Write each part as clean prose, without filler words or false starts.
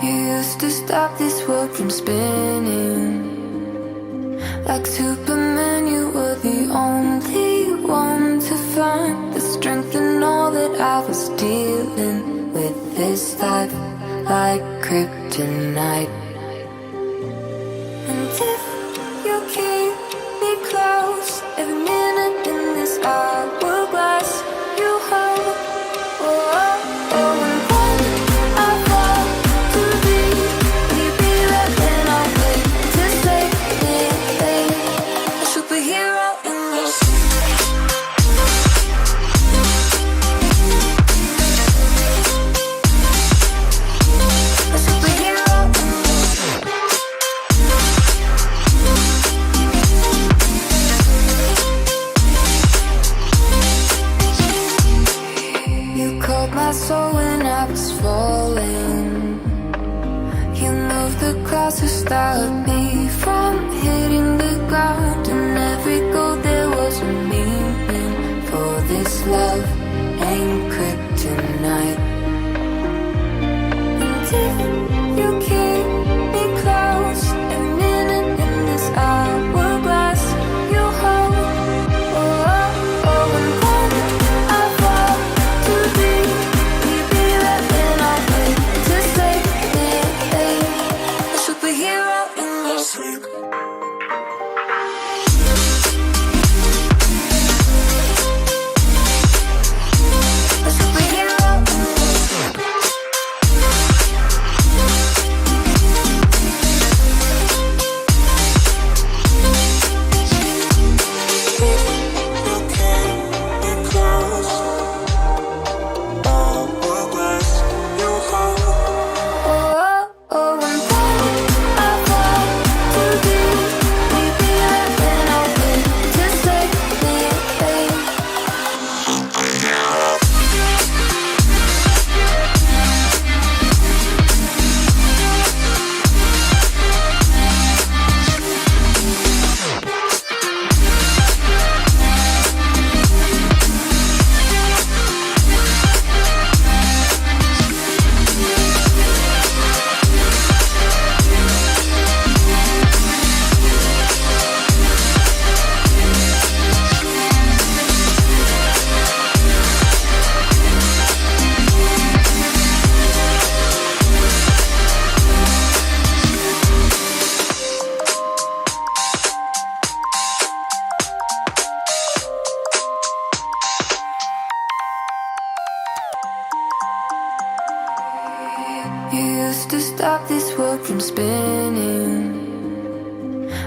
You used to stop this world from spinning. Like Superman, you were the only one to find the strength in all that I was dealing with. This life like kryptonite. And if you keep me close, every minute in this hourglass you hold. Oh, oh, oh, and when I fall to leave, will you be there? Then I'll wait to save me, a superhero in your sleep. A superhero in your sleep. You called my soul when I was falling. You moved the clouds to stop me from hitting the ground. And every goal there was a meaning. For this love ain't kryptonite. And if you keep me close, every minute in this hourglass you hold. Oh, oh, oh, and when I fall to leave, will you be there? Then I'll wait to save me, a superhero in your sleep. A superhero in your sleep. Oh, oh, oh, and when I fall to leave, will you be there? Then I'll wait to save me, You used to stop this world from spinning.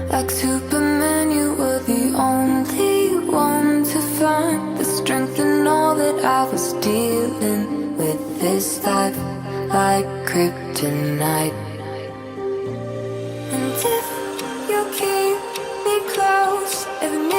Like Superman, you were the only one to find the strength in all that I was dealing with. This life like kryptonite. And if you keep me close, every minute